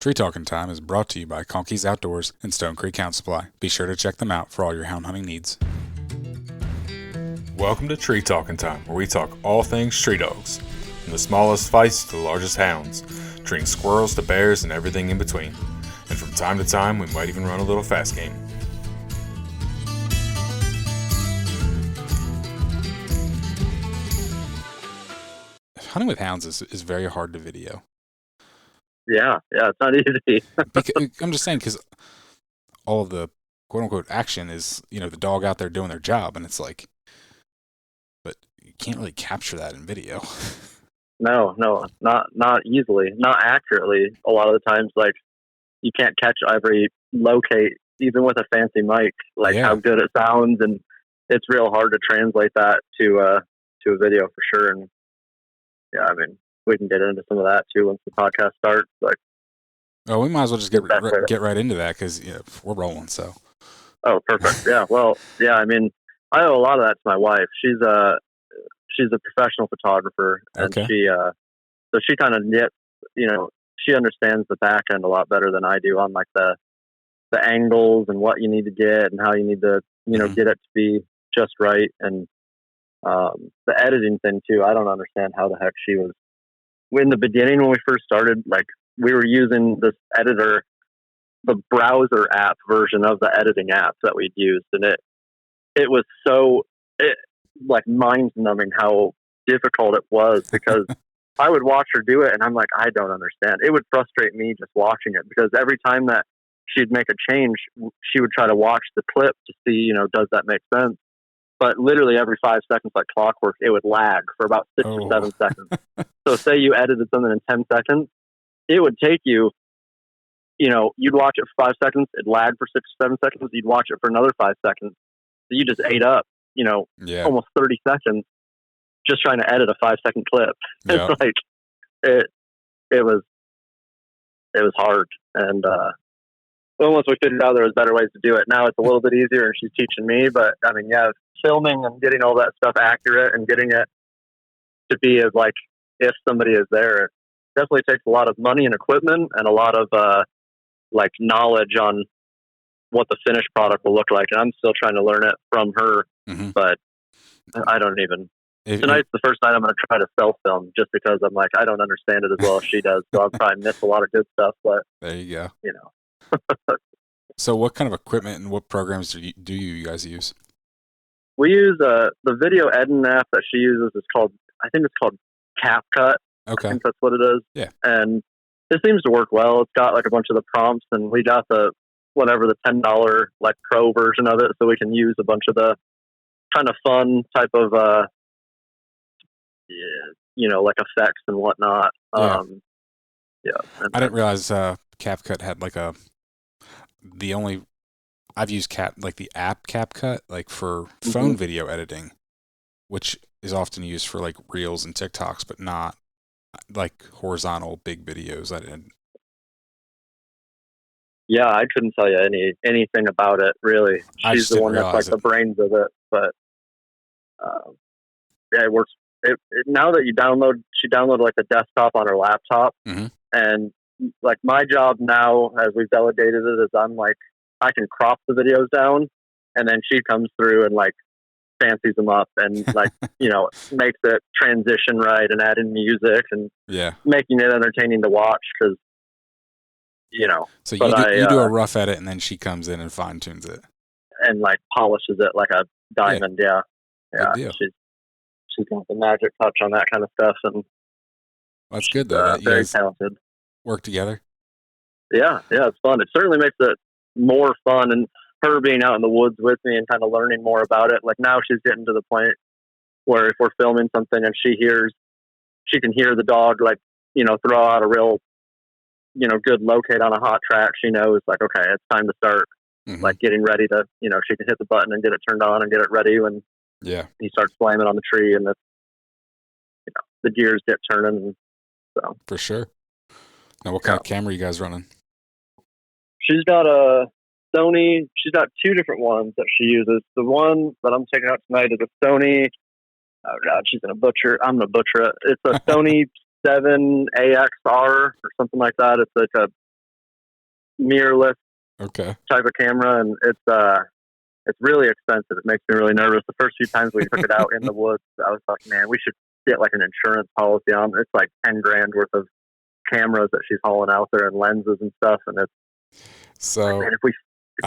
Tree Talking Time is brought to you by Conkey's Outdoors and Stone Creek Hound Supply. Be sure to check them out for all your hound hunting needs. Welcome to Tree Talking Time, where we talk all things tree dogs, from the smallest feists to the largest hounds, treating squirrels to bears and everything in between. And from time to time, we might even run a little fast game. Hunting with hounds is very hard to video. Yeah, it's not easy. I'm just saying, because all of the quote-unquote action is, the dog out there doing their job, and it's like, but you can't really capture that in video. No, not easily, not accurately. A lot of the times, like, you can't catch every locate, even with a fancy mic, how good it sounds, and it's real hard to translate that to a video for sure. And yeah, I mean, we can get into some of that too once the podcast starts. Oh, we might as well just get right into that because we're rolling. So. Oh, perfect. Yeah. Well, yeah. I mean, I owe a lot of that to my wife. She's a professional photographer, and okay. she kind of gets, she understands the back end a lot better than I do on like the angles and what you need to get and how you need to, get it to be just right. And the editing thing too. I don't understand how the heck she was. In the beginning, when we first started, we were using this editor, the browser app version of the editing app that we'd used, and it was so mind numbing how difficult it was because I would watch her do it, and I'm like, I don't understand. It would frustrate me just watching it because every time that she'd make a change, she would try to watch the clip to see, does that make sense? But literally every 5 seconds, like clockwork, it would lag for about 6 or 7 seconds. So say you edited something in 10 seconds, it would take you, you'd watch it for 5 seconds, it'd lag for 6 or 7 seconds, you'd watch it for another 5 seconds. So you just ate up, almost 30 seconds just trying to edit a 5-second clip. Yeah. It's like, it was hard. And, once we figured out there was better ways to do it, now it's a little bit easier and she's teaching me. But I mean, yeah, filming and getting all that stuff accurate and getting it to be as if somebody is there, it definitely takes a lot of money and equipment and a lot of knowledge on what the finished product will look like. And I'm still trying to learn it from her, but I don't even. Tonight's the first night I'm going to try to self-film just because I'm like, I don't understand it as well as she does. So I'll probably miss a lot of good stuff, but there you go. So what kind of equipment and what programs do you guys use? We use the video editing app that she uses is called, I think it's called CapCut. Okay. I think that's what it is. Yeah. And it seems to work well. It's got a bunch of the prompts, and we got the $10 pro version of it, so we can use a bunch of the kind of fun type of effects and whatnot. Yeah. I didn't realize CapCut had I've used the app CapCut for phone video editing, which is often used for reels and TikToks, but not horizontal big videos. I didn't. Yeah, I couldn't tell you anything about it really. She's the one that's the brains of it, but it works. Now that she downloaded the desktop on her laptop, and my job now, as we've delegated it, is I can crop the videos down, and then she comes through and fancies them up and makes it transition right and add in music and making it entertaining to watch because So you do a rough edit, and then she comes in and fine tunes it and polishes it like a diamond. Yeah. She's got the magic touch on that kind of stuff, and that's good though. Very talented. Work together. Yeah, it's fun. It certainly makes it more fun, and her being out in the woods with me and kind of learning more about it. Now she's getting to the point where if we're filming something and she can hear the dog throw out a real good locate on a hot track. She knows okay, it's time to start getting ready to she can hit the button and get it turned on and get it ready when he starts slamming on the tree and the gears get turning. And so for sure. Now, what kind of camera are you guys running? She's got a Sony. She's got 2 different ones that she uses. The one that I'm taking out tonight is a Sony. Oh God, she's gonna butcher. I'm gonna butcher it. It's a Sony 7AXR or something like that. It's mirrorless Okay. type of camera, and it's really expensive. It makes me really nervous. The first few times we took it out in the woods, I was like, man, we should get like an insurance policy on it. It's like 10 grand worth of cameras that she's hauling out there and lenses and stuff. And it's so like, man, if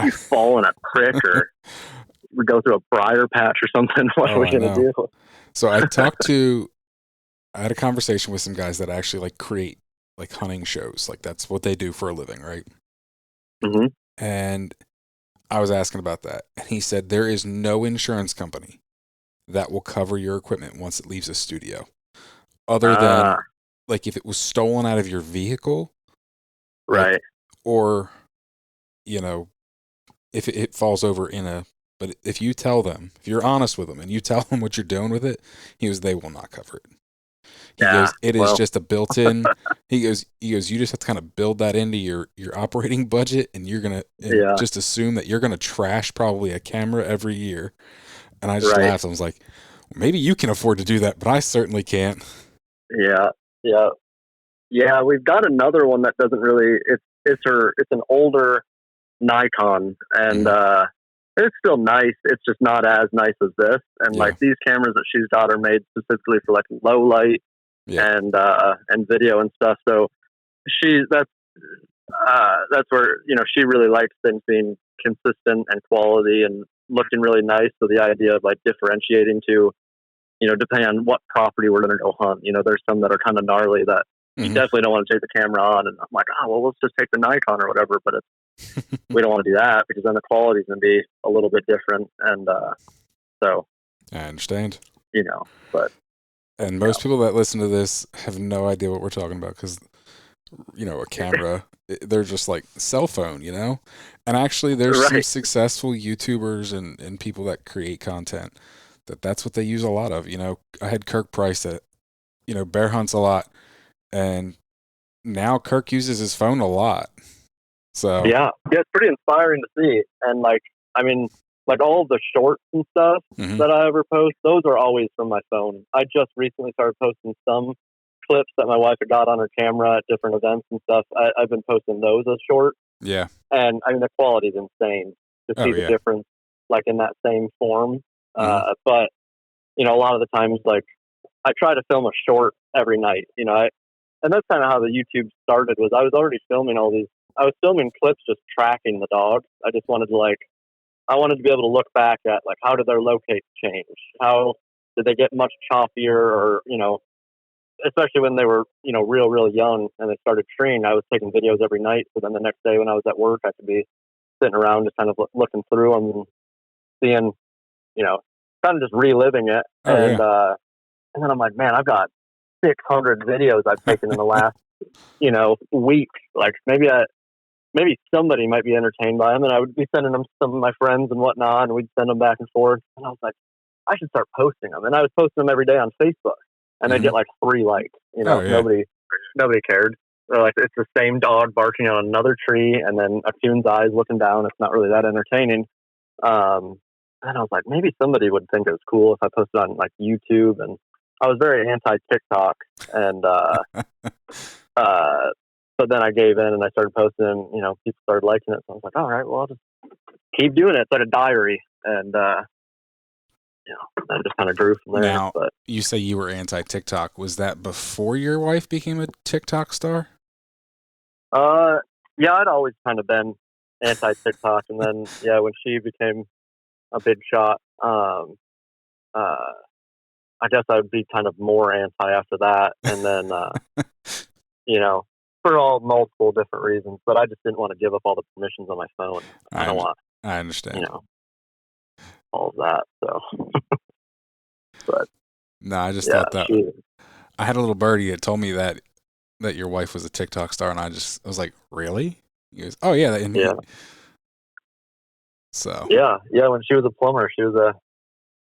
we fall in a creek or we go through a briar patch or something, what are we going to do? So I had a conversation with some guys that actually like create like hunting shows. Like that's what they do for a living, right? Mm-hmm. And I was asking about that. And he said there is no insurance company that will cover your equipment once it leaves a studio. Other than like if it was stolen out of your vehicle. Right. Like, or, you know, if it falls over but if you tell them, if you're honest with them and you tell them what you're doing with it, they will not cover it. He goes, it is just a built-in. He goes, you just have to kind of build that into your operating budget, and you're gonna just assume that you're gonna trash probably a camera every year. And I just laughed. I was like, well, maybe you can afford to do that, but I certainly can't. Yeah. We've got another one that doesn't really. It's an older Nikon, and it's still nice. It's just not as nice as this. And like these cameras that she's got are made specifically for like low light. And video and stuff. So that's where, she really likes things being consistent and quality and looking really nice. So the idea of like differentiating to, depending on what property we're going to go hunt, there's some that are kind of gnarly that you definitely don't want to take the camera on. And I'm like, let's just take the Nikon or whatever. But we don't want to do that because then the quality is going to be a little bit different. And so I understand, but. And most people that listen to this have no idea what we're talking about because, a camera, they're just like cell phone, And actually, there's some successful YouTubers and people that create content that's what they use a lot of. I had Kirk Price that, bear hunts a lot, and now Kirk uses his phone a lot. So yeah, it's pretty inspiring to see, and like all of the shorts and stuff that I ever post, those are always from my phone. I just recently started posting some clips that my wife had got on her camera at different events and stuff. I've been posting those as short. Yeah. And the quality is insane to see the difference, like in that same form. But, a lot of the times, like I try to film a short every night, and that's kind of how the YouTube started was I was already filming I was filming clips just tracking the dogs. I just wanted to be able to look back at, like, how did their locates change? How did they get much choppier or, especially when they were, real, real young and they started treeing, I was taking videos every night. So then the next day when I was at work, I could be sitting around just kind of looking through them and seeing, kind of just reliving it. And then I'm like, man, I've got 600 videos I've taken in the last, week. Like maybe somebody might be entertained by them, and I would be sending them to some of my friends and whatnot, and we'd send them back and forth. And I was like, I should start posting them. And I was posting them every day on Facebook, and I'd get like 3 likes. Nobody cared. They're like, it's the same dog barking on another tree, and then a coon's eyes looking down. It's not really that entertaining. And I was like, maybe somebody would think it was cool if I posted on like YouTube. And I was very anti-TikTok, and but then I gave in and I started posting, and, people started liking it. So I was like, all right, well, I'll just keep doing it. It's like a diary. And, I just kind of grew from there. Now, you say you were anti-TikTok. Was that before your wife became a TikTok star? Yeah, I'd always kind of been anti-TikTok. And then, when she became a big shot, I guess I would be kind of more anti after that. And then, for all multiple different reasons, but I just didn't want to give up all the permissions on my phone. I don't want. I understand. All of that. So, but no, I just thought that I had a little birdie that told me that your wife was a TikTok star, and I was like, really? He goes, oh yeah, So yeah, when she was a plumber, she was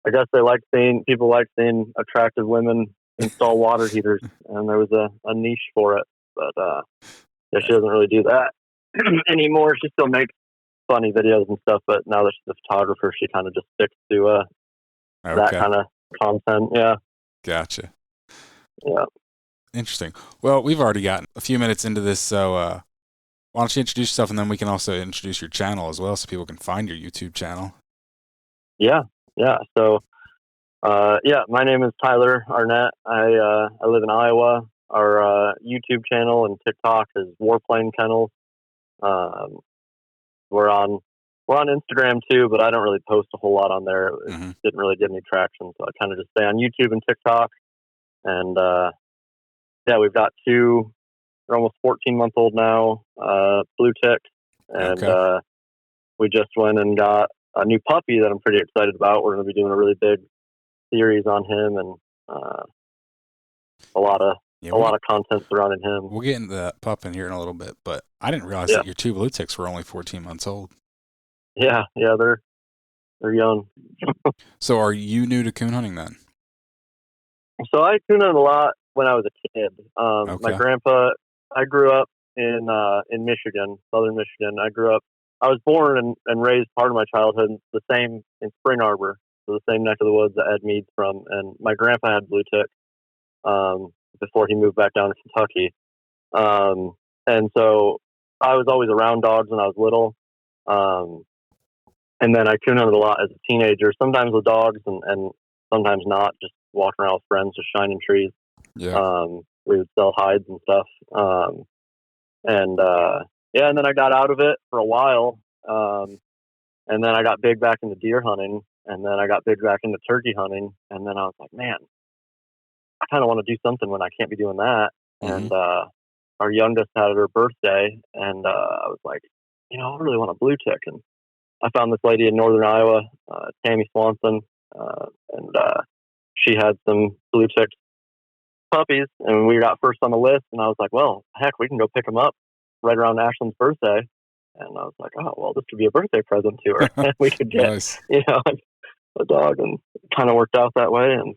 I guess people like seeing attractive women install water heaters, and there was a niche for it. But she doesn't really do that anymore. She still makes funny videos and stuff, but now that she's a photographer, she kind of just sticks to that kind of content. Yeah. Gotcha. Yeah. Interesting. Well, we've already gotten a few minutes into this, so Why don't you introduce yourself, and then we can also introduce your channel as well, so people can find your YouTube channel. Yeah. So, my name is Tyler Arnett. I live in Iowa. Our YouTube channel and TikTok is Warplane Kennels. We're on Instagram too, but I don't really post a whole lot on there. It didn't really get any traction, so I kind of just stay on YouTube and TikTok. And we've got two. They're almost 14-month-old now, blue tick, and we just went and got a new puppy that I'm pretty excited about. We're going to be doing a really big series on him, and a lot of content surrounding him. We'll get into that pup in here in a little bit, but I didn't realize that your two blue ticks were only 14 months old. Yeah, they're young. So are you new to coon hunting then? So I coon hunted a lot when I was a kid. My grandpa, I grew up in Michigan, southern Michigan. I was born and raised part of my childhood in Spring Arbor, so the same neck of the woods that Ed Mead's from. And my grandpa had blue tick before he moved back down to Kentucky. And so I was always around dogs when I was little. And then I coon hunted a lot as a teenager, sometimes with dogs and sometimes not, just walking around with friends, just shining trees. Yeah. We would sell hides and stuff. And then I got out of it for a while. And then I got big back into deer hunting, and then I got big back into turkey hunting. And then I was like, man, I kind of want to do something when I can't be doing that. And our youngest had her birthday, and I was like, I really want a blue tick. And I found this lady in northern Iowa, Tammy Swanson, and she had some blue tick puppies, and we got first on the list. And I was like, well, heck, we can go pick them up right around Ashlyn's birthday. And I was like, oh, well, this could be a birthday present to her. And we could get, a dog, and it kind of worked out that way. And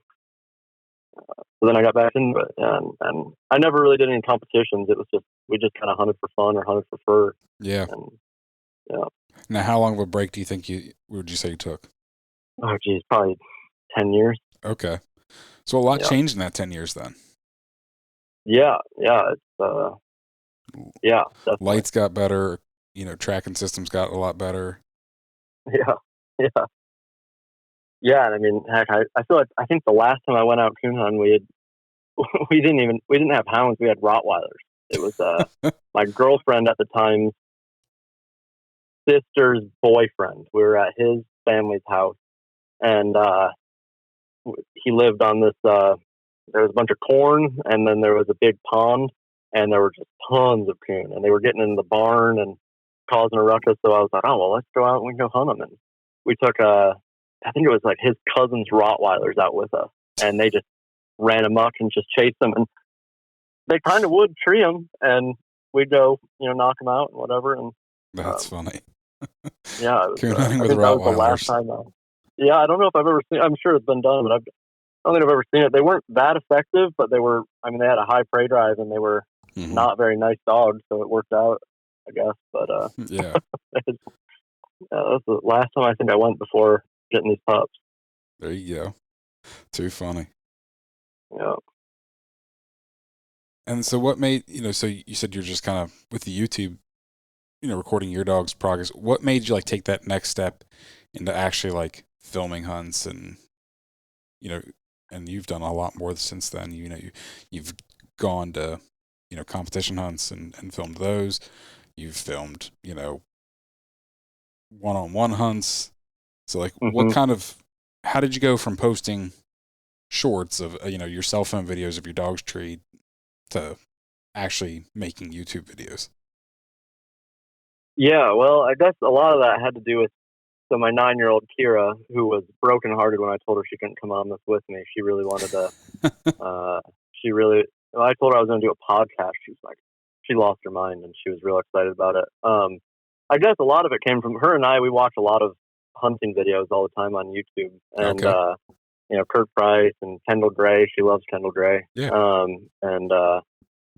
so then I got back into it, and I never really did any competitions. It was just, we just kind of hunted for fun or hunted for fur. Yeah. And, Now, how long of a break do you think would you say you took? Oh, geez, probably 10 years. Okay. So a lot changed in that 10 years then. Yeah. It's, definitely. Lights got better, tracking systems got a lot better. Yeah. Yeah, and I mean, heck, I feel like, I think the last time I went out coon hunting, we didn't have hounds, we had Rottweilers. It was my girlfriend at the time, sister's boyfriend. We were at his family's house, and he lived on this, there was a bunch of corn, and then there was a big pond, and there were just tons of coon, and they were getting in the barn and causing a ruckus. So I was like, oh, well, let's go out and we can go hunt them. And we took I think it was like his cousin's Rottweilers out with us, and they just ran amok and just chased them, and they kind of would tree them, and we'd go, knock them out and whatever. And that's funny. Yeah, coon hunting with Rottweilers. That was the last time. I don't know if I've ever seen. I'm sure it's been done, but I don't think I've ever seen it. They weren't that effective, but they were. I mean, they had a high prey drive, and they were not very nice dogs, so it worked out, I guess. But yeah, that was the last time I think I went before getting these pups. There you go. Too funny. Yeah. And so what made, so you said you're just kind of with the YouTube, recording your dog's progress. What made you take that next step into actually filming hunts and, and you've done a lot more since then. You've gone to, competition hunts and filmed those. You've filmed, one-on-one hunts. So what kind of, how did you go from posting shorts of, your cell phone videos of your dog's tree to actually making YouTube videos? Yeah, well, I guess a lot of that had to do with, so my 9-year-old Kira, who was brokenhearted when I told her she couldn't come on this with me. She really wanted to, I told her I was going to do a podcast. She was like, she lost her mind, and she was real excited about it. I guess a lot of it came from her and I. We watch a lot of hunting videos all the time on YouTube, and Kurt Price and Kendall Gray. She loves Kendall Gray. Yeah. And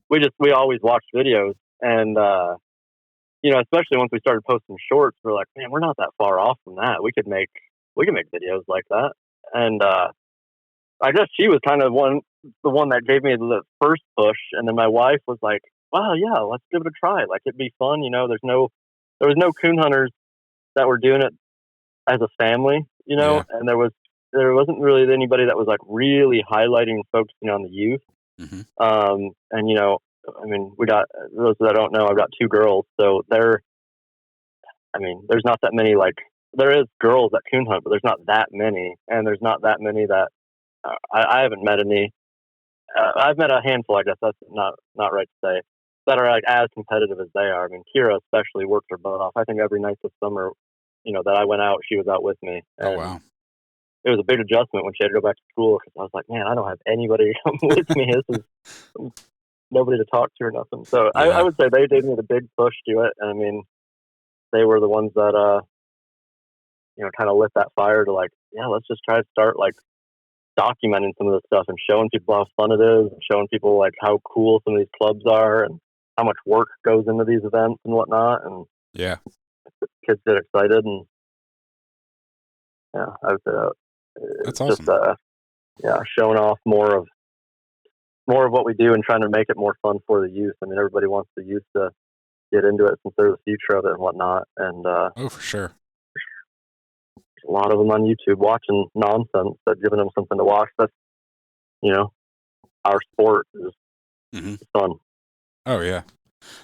we always watch videos, and especially once we started posting shorts, we're like, man, we're not that far off from that. We could make videos like that. And I guess she was kind of the one that gave me the first push, and then my wife was like, well, yeah, let's give it a try. Like, it'd be fun. There was no coon hunters that were doing it as a family, Yeah. and there wasn't really anybody that was like really highlighting and focusing on the youth. Mm-hmm. And I mean, we got, those that don't know, I've got 2 girls, so there's not that many, like, there is girls that coon hunt, but there's not that many, and there's not that many that I haven't met any. I've met a handful, I guess that's not right to say, that are like as competitive as they are. I mean, Kira especially worked her butt off. I think every night this summer, that I went out, she was out with me. Oh, And wow. it was a big adjustment when she had to go back to school, because I was like, man, I don't have anybody to come with me. This is nobody to talk to or nothing. So Yeah. I would say they gave me the big push to it. And I mean, they were the ones that, kind of lit that fire to, like, yeah, let's just try to start, like, documenting some of this stuff and showing people how fun it is, and showing people, like, how cool some of these clubs are and how much work goes into these events and whatnot. And Yeah. kids get excited, and yeah, I would say That's it's awesome. just showing off more of what we do and trying to make it more fun for the youth. I mean, everybody wants the youth to get into it since they're the future of it and whatnot. And Oh, for sure. a lot of them on YouTube watching nonsense, but giving them something to watch. That's, our sport is Mm-hmm. fun. Oh, yeah.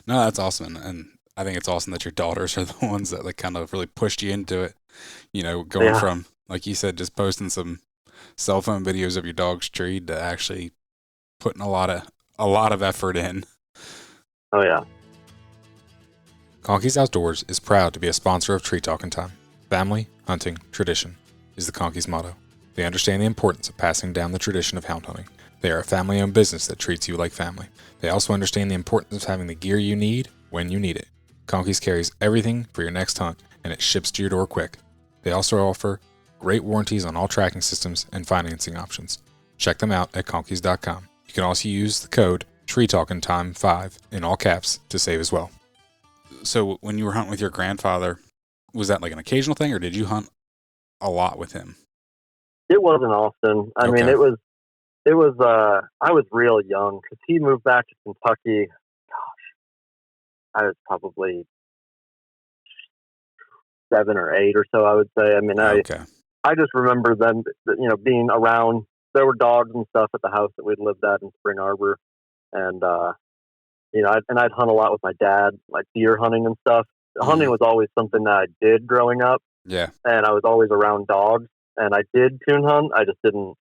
No, that's awesome. And I think it's awesome that your daughters are the ones that, like, kind of really pushed you into it. Going from, like you said, just posting some cell phone videos of your dog's tree to actually putting a lot of effort in. Oh, yeah. Conkeys Outdoors is proud to be a sponsor of Tree Talking Time. Family, hunting, tradition is the Conkeys motto. They understand the importance of passing down the tradition of hound hunting. They are a family-owned business that treats you like family. They also understand the importance of having the gear you need when you need it. Conkeys carries everything for your next hunt, and it ships to your door quick. They also offer great warranties on all tracking systems and financing options. Check them out at conkeys.com. You can also use the code TreeTalkingTime5 in all caps to save as well. So when you were hunting with your grandfather, was that like an occasional thing, or did you hunt a lot with him? It wasn't often. I mean, it was, I was real young, because he moved back to Kentucky. Gosh, I was probably 7 or 8 or so, I would say. I mean, Okay. I just remember them, being around. There were dogs and stuff at the house that we'd lived at in Spring Arbor. And, I'd hunt a lot with my dad, like deer hunting and stuff. Hunting was always something that I did growing up. Yeah. And I was always around dogs, and I did coon hunt. I just didn't,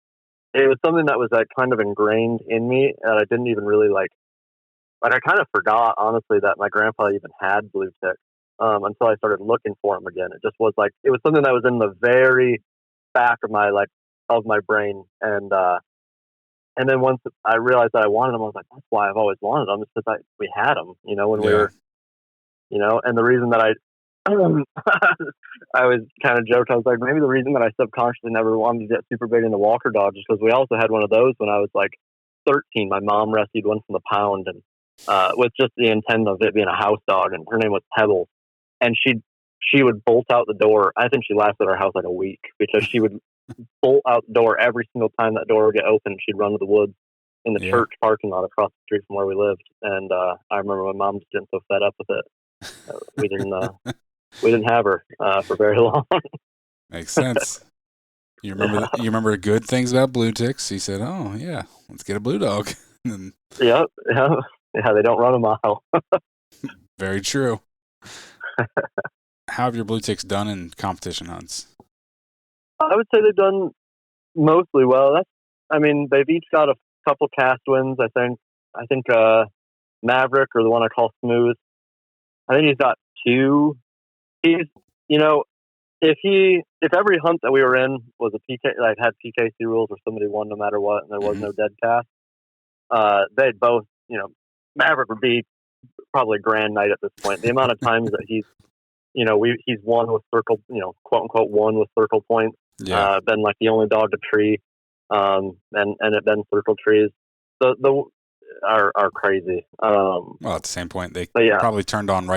it was something that was like kind of ingrained in me, and I didn't even really like I kind of forgot, honestly, that my grandpa even had blue ticks, until I started looking for them again. It just was like, it was something that was in the very back of my brain. And then once I realized that I wanted them, I was like, that's why I've always wanted them. It's because we had them, when we were, and the reason that I was kind of joked. I was like, maybe the reason that I subconsciously never wanted to get super big into Walker dogs is because we also had one of those when I was like 13. My mom rescued one from the pound, and with just the intent of it being a house dog, and her name was Pebbles. And she would bolt out the door. I think she lasted our house like a week, because she would bolt out the door every single time that door would get open. She'd run to the woods in the church parking lot across the street from where we lived. And I remember my mom just getting so fed up with it. We didn't have her for very long. Makes sense. You remember good things about blue ticks. He said, "Oh yeah, let's get a blue dog." Yeah. They don't run a mile. Very true. How have your blue ticks done in competition hunts? I would say they've done mostly well. They've each got a couple cast wins. I think Maverick, or the one I call Smooth, I think he's got 2. He's, if every hunt that we were in was a PK, like had PKC rules where somebody won no matter what, and there was no dead cast, they'd both, Maverick would be probably grand night at this point. The amount of times that he's won with circle, quote unquote, won with circle points. Yeah. Been like the only dog to tree, and it been circle trees. The are crazy. Well, at the same point, they probably turned on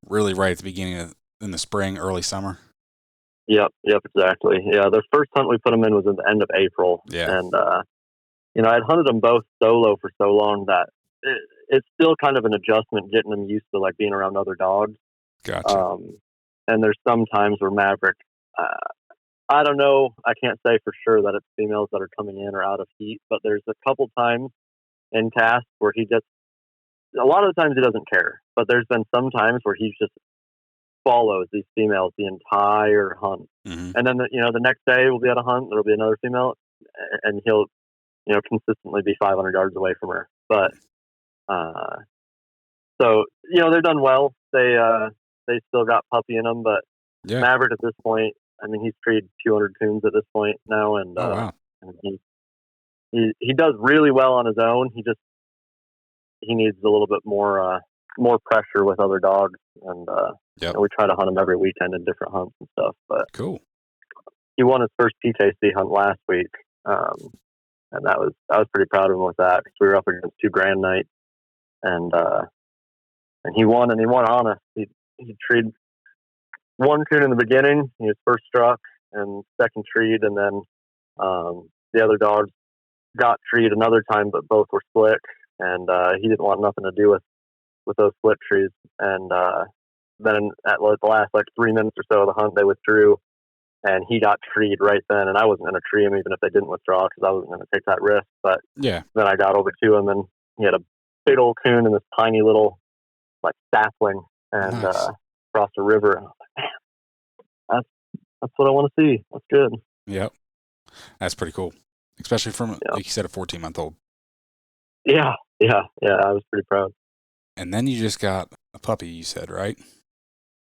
really right at the beginning in the spring, early summer. Yep, exactly. Yeah, the first hunt we put them in was at the end of April. Yeah. And I'd hunted them both solo for so long that it's still kind of an adjustment getting them used to like being around other dogs. Gotcha. And there's some times where Maverick, I don't know, I can't say for sure that it's females that are coming in or out of heat, but there's a couple times in casts where a lot of the times he doesn't care, but there's been some times where he just follows these females the entire hunt. Mm-hmm. And then, the next day we'll be at a hunt, there'll be another female, and he'll, consistently be 500 yards away from her. But, so, they've done well. They still got puppy in them, but yeah. Maverick at this point, I mean, he's treated 200 coons at this point now, and wow. and he does really well on his own. He needs a little bit more pressure with other dogs, and we try to hunt him every weekend in different hunts and stuff. But cool. He won his first PKC hunt last week, and I was pretty proud of him with that because we were up against 2 grand nights, and he won honest. He treed 1 coon in the beginning. He was first struck and second treed, and then the other dogs got treed another time, but both were slick, and he didn't want nothing to do with those split trees. And then at the last 3 minutes or so of the hunt, they withdrew, and he got treed right then. And I wasn't going to tree him even if they didn't withdraw because I wasn't going to take that risk. But yeah, then I got over to him, and he had a big old coon and this tiny little sapling, and nice. Across the river. And I was like, man, that's what I want to see. That's good. Yep, that's pretty cool, especially from like you said, a 14-month-old. Yeah. I was pretty proud. And then you just got a puppy, you said, right?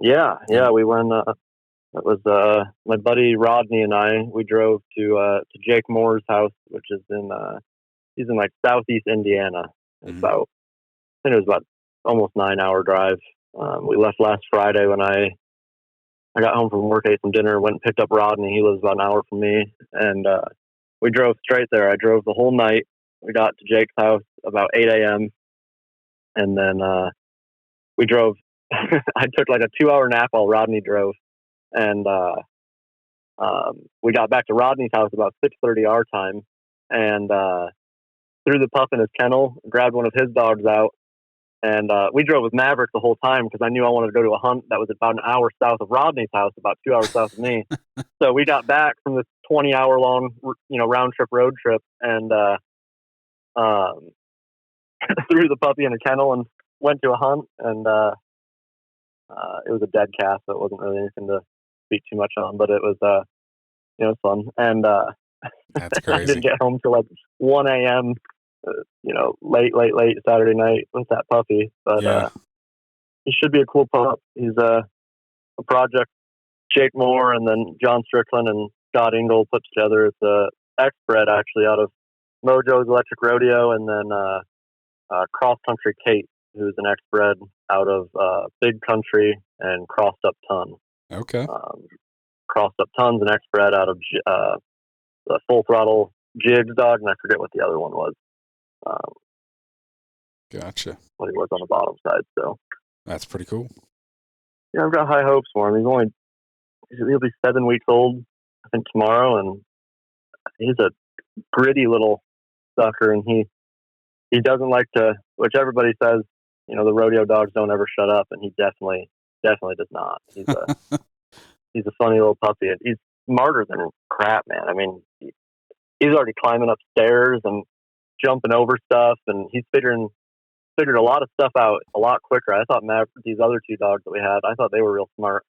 Yeah. We went. It was my buddy Rodney and I. We drove to Jake Moore's house, which is he's in southeast Indiana. It's I think it was about almost 9-hour drive. We left last Friday when I got home from work, ate some dinner, went and picked up Rodney. He lives about an hour from me, and we drove straight there. I drove the whole night. We got to Jake's house about 8 a.m. and then we drove. I took a 2-hour nap while Rodney drove, and we got back to Rodney's house about 6:30 our time, and threw the pup in his kennel, grabbed one of his dogs out, and we drove with Maverick the whole time because I knew I wanted to go to a hunt that was about an hour south of Rodney's house, about 2 hours south of me. So we got back from this 20-hour long, round trip road trip, and threw the puppy in a kennel and went to a hunt, and it was a dead cast, so it wasn't really anything to speak too much on, but it was fun. And that's crazy. I didn't get home till 1 a.m. Late Saturday night with that puppy, but he should be a cool pup. He's a project Jake Moore and then John Strickland and Scott Engel put together. It's a X-bred actually out of Mojo's Electric Rodeo, and then Cross Country Kate, who's an X-bred out of Big Country and Crossed Up Ton. Okay. Crossed Up Ton's an X-bred out of the Full Throttle Jigs dog, and I forget what the other one was. Gotcha. What he was on the bottom side, so that's pretty cool. Yeah, I've got high hopes for him. He'll be 7 weeks old, I think, tomorrow, and he's a gritty little sucker, and he doesn't like to, which everybody says, the rodeo dogs don't ever shut up, and he definitely does not. He's a funny little puppy, and he's smarter than crap, man. I mean, he's already climbing up stairs and jumping over stuff, and he's figured a lot of stuff out a lot quicker. I thought these other 2 dogs that we had, I thought they were real smart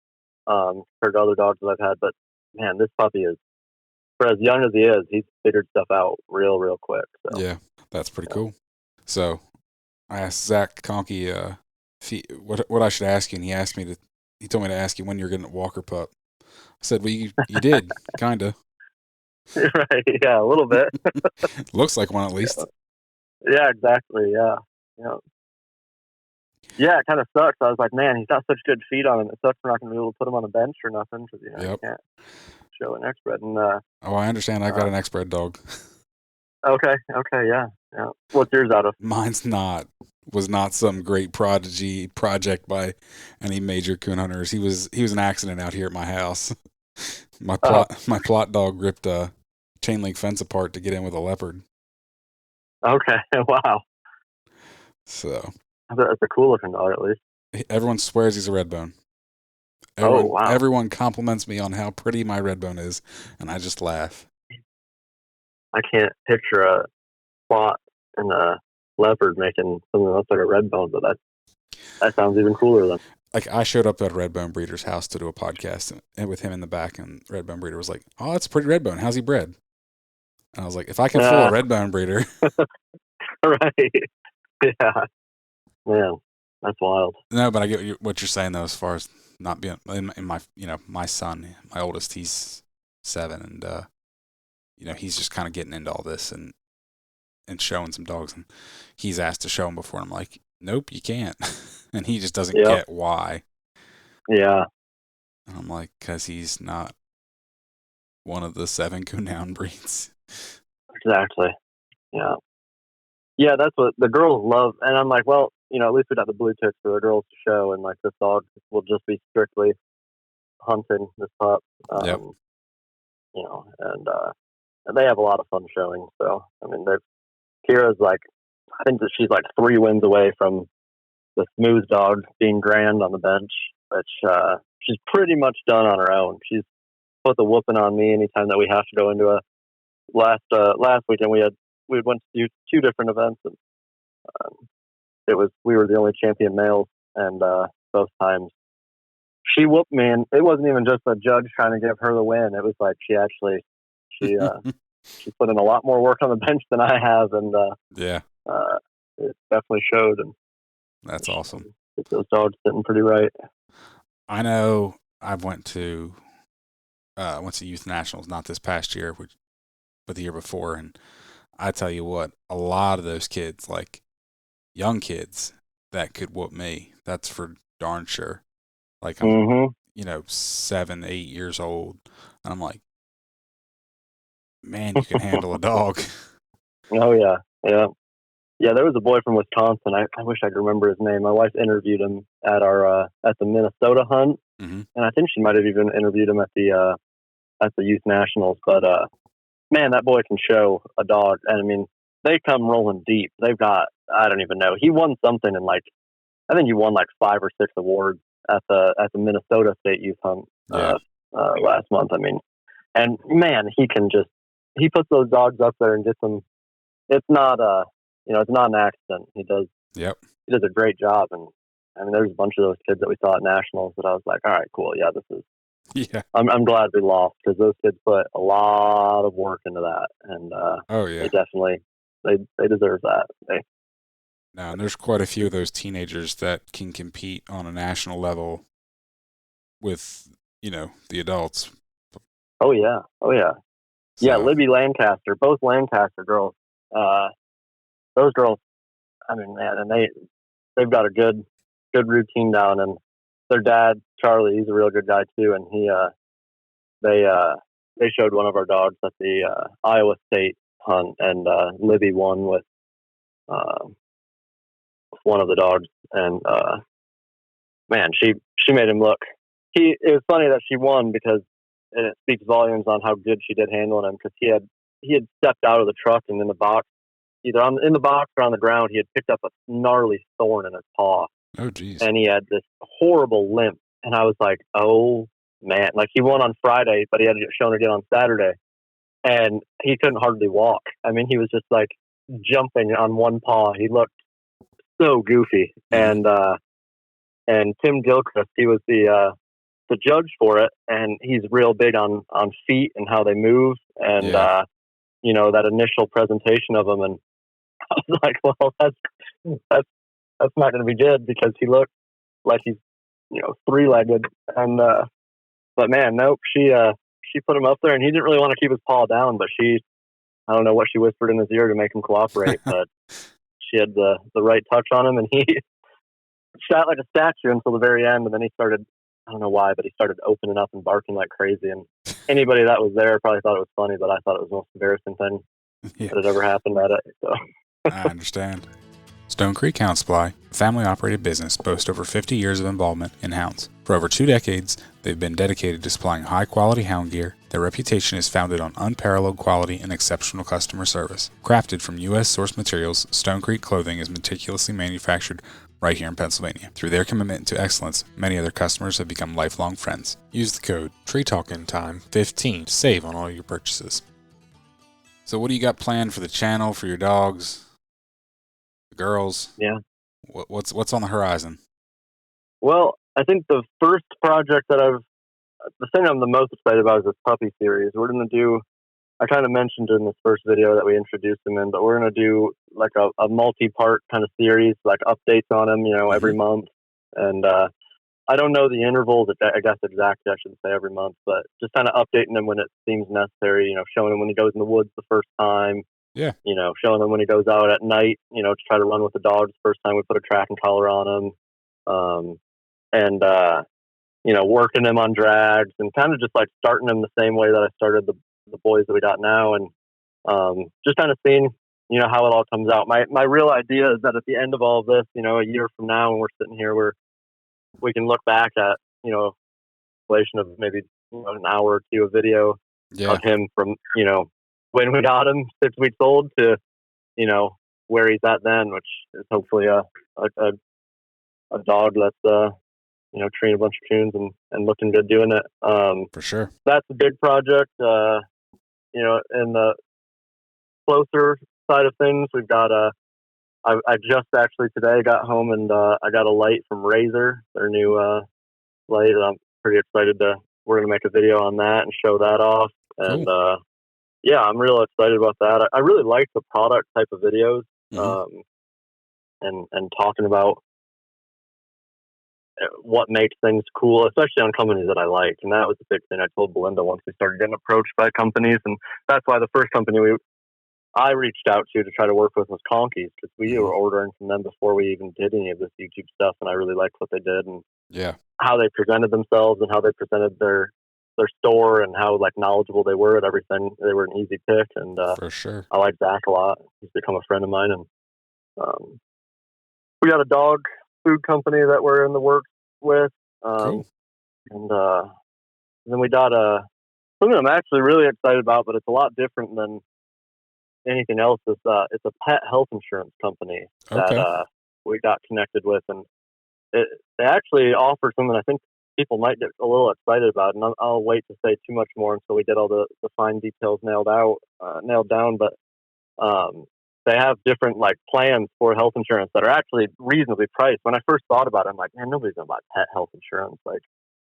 compared to other dogs that I've had, but man, this puppy is, for as young as he is, he's figured stuff out real quick. So. Yeah, that's pretty cool. So I asked Zach Conkey what I should ask you, and he told me to ask you when you're getting a walker pup. I said, well, you did, kind of. Right, yeah, a little bit. Looks like one at least. Yeah, exactly, yeah. Yeah, it kind of sucks. I was like, man, he's got such good feet on him. It sucks we're not going to be able to put him on a bench or nothing because, you can't show an X-bred. And, I understand. I got an X-bred dog. Okay, yeah. What's yours out of? Mine's was not some great prodigy project by any major coon hunters. He was an accident out here at my house. My plot dog ripped a chain link fence apart to get in with a leopard. Okay, wow. So That's a cool looking dog, at least. everyone swears he's a Redbone. Oh, wow. Everyone compliments me on how pretty my Redbone is, and I just laugh. I can't picture a spot in a leopard making something that looks like a Redbone, but that sounds even cooler than. Like, I showed up at a Redbone breeder's house to do a podcast and with him in the back, and Redbone breeder was like, "Oh, that's a pretty Redbone. How's he bred?" And I was like, "If I can fool a Redbone breeder." Right. Yeah. Man, that's wild. No, but I get what you're saying, though, as far as not being in my, my son, my oldest, he's 7, and, he's just kind of getting into all this and showing some dogs, and he's asked to show him before, and I'm like, nope, you can't. And he just doesn't get why. Yeah. And I'm like, because he's not one of the 7 coon breeds. Exactly. Yeah. Yeah, that's what the girls love. And I'm like, well, at least we got the blue ticks for the girls to show, and like this dog will just be strictly hunting this pup. Yep. And they have a lot of fun showing. So, I mean, Kira's like, I think that she's like 3 wins away from the smooth dog being grand on the bench, which she's pretty much done on her own. She's put the whooping on me anytime that we have to go into a last weekend we went to do 2 different events, and we were the only champion males, and both times she whooped me, and it wasn't even just a judge trying to give her the win. It was like she put in a lot more work on the bench than I have, and it definitely showed. And that's awesome. Those dogs sitting pretty right. I know I went to youth nationals, not this past year, but the year before, and I tell you what, a lot of those kids, like young kids, that could whoop me. That's for darn sure. Like I'm, 7, 8 years old, and I'm like, man, you can handle a dog. Oh yeah, yeah. Yeah, there was a boy from Wisconsin. I wish I could remember his name. My wife interviewed him at at the Minnesota hunt, and I think she might have even interviewed him at the youth nationals. But man, that boy can show a dog, and I mean, they come rolling deep. They've got, I don't even know. He won something in I think he won 5 or 6 awards at the Minnesota State Youth Hunt last month. I mean, and man, he puts those dogs up there and gets them. It's not it's not an accident. He does a great job. And I mean, there's a bunch of those kids that we saw at nationals that I was like, all right, cool. Yeah, this is, I'm glad we lost, because those kids put a lot of work into that. And, they definitely, they deserve that. No, and there's quite a few of those teenagers that can compete on a national level with, the adults. Oh yeah. So. Yeah. Libby Lancaster, both Lancaster girls, those girls, I mean, man, and they've got a good routine down, and their dad, Charlie, he's a real good guy too. And they showed one of our dogs at the Iowa State hunt, and Libby won with one of the dogs, and man, she made him look. It was funny that she won, because it speaks volumes on how good she did handling him, because he had stepped out of the truck, and in the box, either in the box or on the ground, he had picked up a gnarly thorn in his paw. Oh, geez. And he had this horrible limp. And I was like, oh, man. He won on Friday, but he had shown again on Saturday. And he couldn't hardly walk. I mean, he was just jumping on one paw. He looked so goofy. And Tim Gilchrist, he was the judge for it. And he's real big on feet and how they move. And, that initial presentation of him. And I was like, well, that's not going to be good, because he looked like he's, 3-legged. And, but man, nope, she put him up there, and he didn't really want to keep his paw down, but I don't know what she whispered in his ear to make him cooperate, but she had the right touch on him, and he sat like a statue until the very end. And then he started, I don't know why, but he started opening up and barking like crazy. And anybody that was there probably thought it was funny, but I thought it was the most embarrassing thing that had ever happened at it. So. I understand. Stone Creek Hound Supply, a family-operated business, boasts over 50 years of involvement in hounds. For over 2 decades, they've been dedicated to supplying high-quality hound gear Their reputation is founded on unparalleled quality and exceptional customer service. Crafted from U.S. source materials, Stone Creek clothing is meticulously manufactured right here in Pennsylvania. Through their commitment to excellence, many of their customers have become lifelong friends. Use the code TreeTalkingTime15 to save on all your purchases. So what do you got planned for the channel, for your dogs, the girls? Yeah. What's on the horizon? Well, I think the first project that the thing I'm the most excited about is this puppy series. We're going to do, I kind of mentioned in this first video that we introduced him in, but we're going to do like a multi-part kind of series, like updates on him, every month. And I don't know the intervals, I guess exactly, I shouldn't say every month, but just kind of updating him when it seems necessary, showing him when he goes in the woods the first time. Yeah. Showing him when he goes out at night, to try to run with the dogs the first time we put a tracking collar on him. And working him on drags and kind of just like starting him the same way that I started the boys that we got now. And just kind of seeing, how it all comes out. My real idea is that at the end of all of this, a year from now when we're sitting here, we can look back at, relation of maybe an hour or two of video of him from, when we got him 6 weeks old to, where he's at then, which is hopefully a dog that's, treating a bunch of coons and looking good doing it. For sure. That's a big project. In the closer side of things, we've got I just actually today got home and I got a light from Razor, their new light. I'm pretty excited we're going to make a video on that and show that off. And cool. Yeah, I'm real excited about that. I really like the product type of videos, and talking about what makes things cool, especially on companies that I like. And that was the big thing I told Belinda once we started getting approached by companies. And that's why the first company I reached out to try to work with was Conkeys, because we were ordering from them before we even did any of this YouTube stuff. And I really liked what they did and how they presented themselves and how they presented their store and how like knowledgeable they were at everything. They were an easy pick. And for sure, I like Zach a lot. He's become a friend of mine. And we got a dog food company that we're in the works with. Cool. And then we got something I'm actually really excited about, but it's a lot different than anything else. It's a pet health insurance company that we got connected with, and they actually offer something I think people might get a little excited about, and I'll wait to say too much more until we get all the fine details nailed down. But they have different like plans for health insurance that are actually reasonably priced. When I first thought about it, I'm like, man, nobody's gonna buy pet health insurance. Like,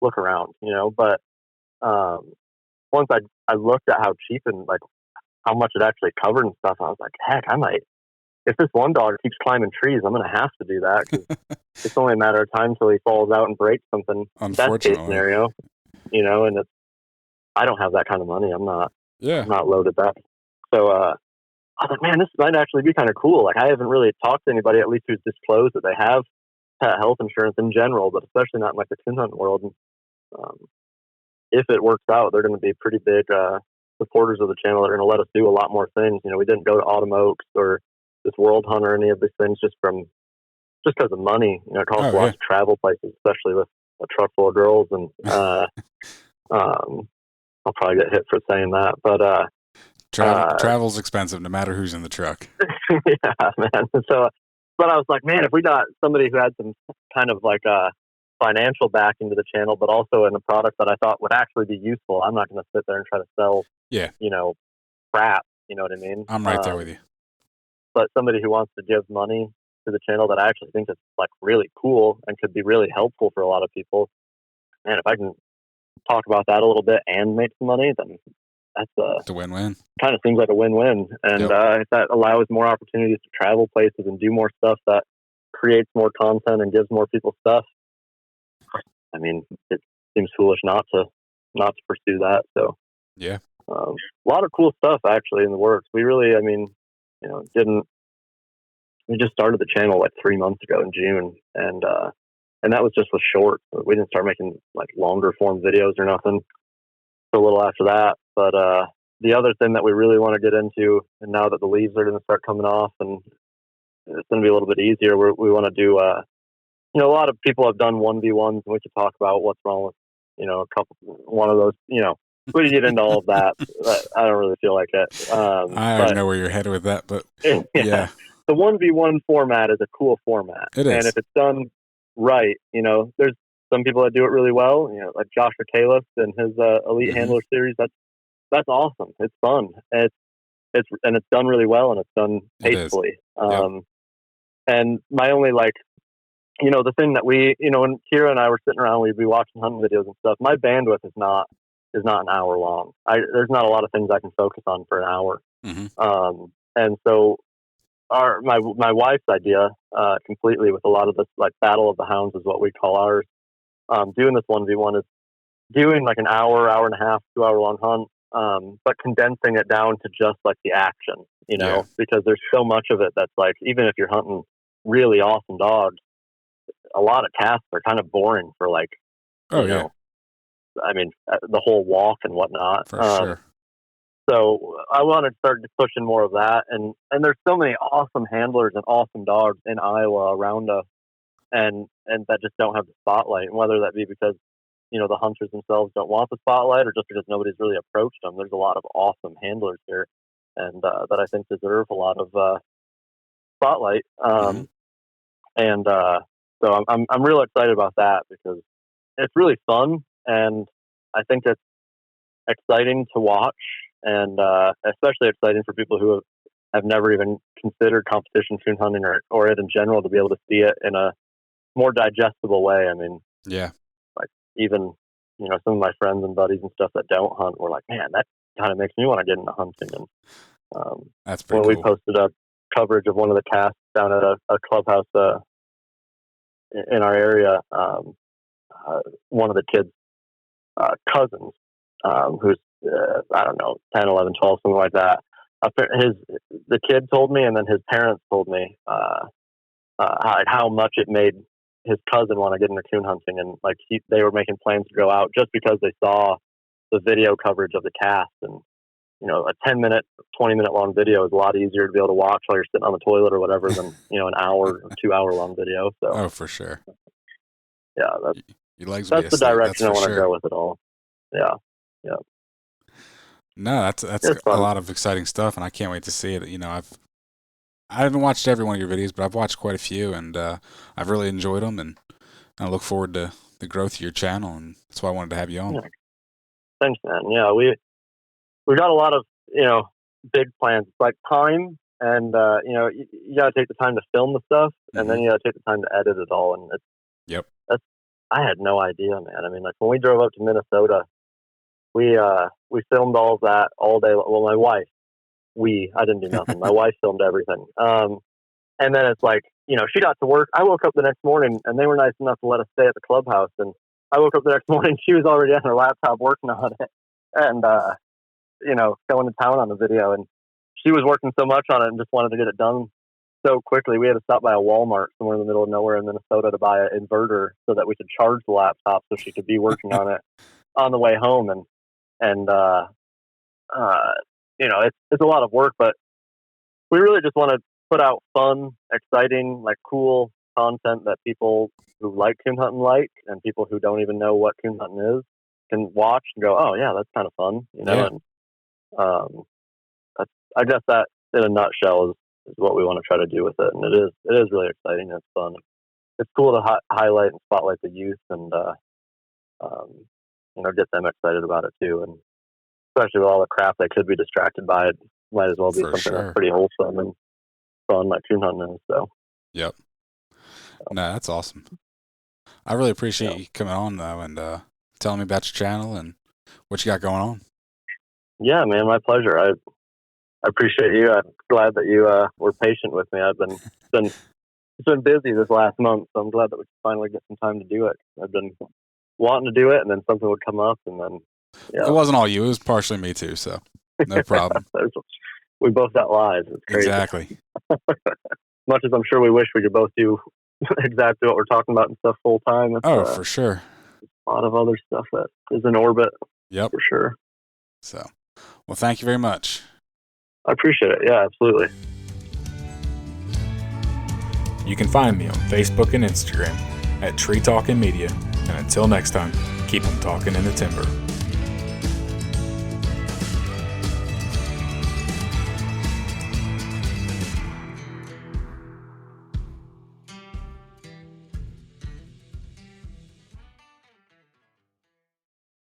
look around, But once I looked at how cheap and like how much it actually covered and stuff, I was like, heck, I might. If this one dog keeps climbing trees, I'm gonna have to do that, because it's only a matter of time till he falls out and breaks something. Best case scenario, And I don't have that kind of money. I'm not loaded that. So I was like, man, this might actually be kind of cool. Like, I haven't really talked to anybody, at least who's disclosed that they have pet health insurance in general, but especially not in like the coon hunting world. And if it works out, they're going to be pretty big supporters of the channel. They're going to let us do a lot more things. We didn't go to Autumn Oaks or this World Hunt or any of these things just because of money. It costs a lot to travel places, especially with a truck full of girls. And I'll probably get hit for saying that, but travel's expensive no matter who's in the truck. Yeah, man. So, but I was like, man, if we got somebody who had some kind of like financial backing to the channel, but also in a product that I thought would actually be useful, I'm not going to sit there and try to sell, crap. You know what I mean? I'm right there with you. But somebody who wants to give money to the channel that I actually think is like really cool and could be really helpful for a lot of people. Man, if I can talk about that a little bit and make some money, then that's a win-win. Kind of seems like a win-win. And if that allows more opportunities to travel places and do more stuff that creates more content and gives more people stuff, I mean, it seems foolish not to pursue that. So a lot of cool stuff actually in the works. We really, we just started the channel like 3 months ago in June, and that was just with short. We didn't start making like longer form videos or nothing a little after that. But the other thing that we really want to get into, and now that the leaves are going to start coming off and it's going to be a little bit easier, we want to do a lot of people have done 1v1s, and we could talk about what's wrong with one of those we get into all of that. I don't really feel like it. I already know where you're headed with that, but yeah. The 1v1 format is a cool format. It is. And if it's done right, there's some people that do it really well, like Joshua Kalis and his Elite Handler series. That's awesome. It's fun. It's done really well, and it's done tastefully. And my only the thing that we, when Kira and I were sitting around, we'd be watching hunting videos and stuff. My bandwidth is not an hour long. There's not a lot of things I can focus on for an hour. And so my wife's idea, completely with a lot of this, like Battle of the Hounds is what we call ours. Doing this 1v1 is doing like an hour and a half, 2 hour long hunt, but condensing it down to just like the action, because there's so much of it that's like, even if you're hunting really awesome dogs, a lot of casts are kind of boring for like, I mean, the whole walk and whatnot. For sure. So I want to start pushing more of that. And there's so many awesome handlers and awesome dogs in Iowa around us, and that just don't have the spotlight. And whether that be because, the hunters themselves don't want the spotlight, or just because nobody's really approached them, there's a lot of awesome handlers here, and that I think deserve a lot of spotlight. And so I'm real excited about that, because it's really fun, and I think it's exciting to watch, and especially exciting for people who have never even considered competition coon hunting or it in general, to be able to see it in a more digestible way. I mean, like even, some of my friends and buddies and stuff that don't hunt were like, man, that kind of makes me want to get into hunting. And that's pretty cool. We posted up coverage of one of the casts down at a clubhouse in our area, one of the kids' cousins, who's I don't know, 10, 11, 12, something like that. The kid told me, and then his parents told me how much it made his cousin want to get into coon hunting, and like they were making plans to go out just because they saw the video coverage of the cast. And a 10-minute, 20-minute long video is a lot easier to be able to watch while you're sitting on the toilet or whatever than an hour or 2 hour long video. So for sure. Yeah, that's the direction I want to go with it all. Yeah. No, that's a lot of exciting stuff, and I can't wait to see it. I haven't watched every one of your videos, but I've watched quite a few, and I've really enjoyed them, and I look forward to the growth of your channel, and that's why I wanted to have you on. Yeah. Thanks, man. Yeah, we got a lot of big plans. It's like time, and you got to take the time to film the stuff, and then you got to take the time to edit it all. And I had no idea, man. I mean, like when we drove up to Minnesota, we filmed all of that all day. Well, my wife, I didn't do nothing. My wife filmed everything. And then it's like, she got to work. I woke up the next morning, and they were nice enough to let us stay at the clubhouse. And I woke up the next morning, she was already on her laptop working on it, and going to town on the video. And she was working so much on it and just wanted to get it done so quickly. We had to stop by a Walmart somewhere in the middle of nowhere in Minnesota to buy an inverter so that we could charge the laptop so she could be working on it on the way home. And it's a lot of work, but we really just want to put out fun, exciting, like cool content that people who like coon hunting like, and people who don't even know what coon hunting is can watch and go, oh yeah, that's kind of fun, And I guess that in a nutshell is what we want to try to do with it, and it is really exciting and it's fun. It's cool to highlight and spotlight the youth, and get them excited about it too, and especially with all the crap they could be distracted by, it might as well be something that's pretty wholesome and fun, like coon hunting is. So no, that's awesome. I really appreciate you coming on though, and telling me about your channel and what you got going on. Yeah, man, my pleasure. I appreciate you. I'm glad that you were patient with me. It's been busy this last month, so I'm glad that we could finally get some time to do it. I've been wanting to do it, and then something would come up, and then it wasn't all you. It was partially me too, so no problem. We both got lives. It's crazy. Exactly. Much as I'm sure we wish we could both do exactly what we're talking about and stuff full time. For sure. A lot of other stuff that is in orbit. Yep. For sure. So, well, thank you very much. I appreciate it. Yeah, absolutely. You can find me on Facebook and Instagram at Tree Talking Media. And until next time, keep them talking in the timber.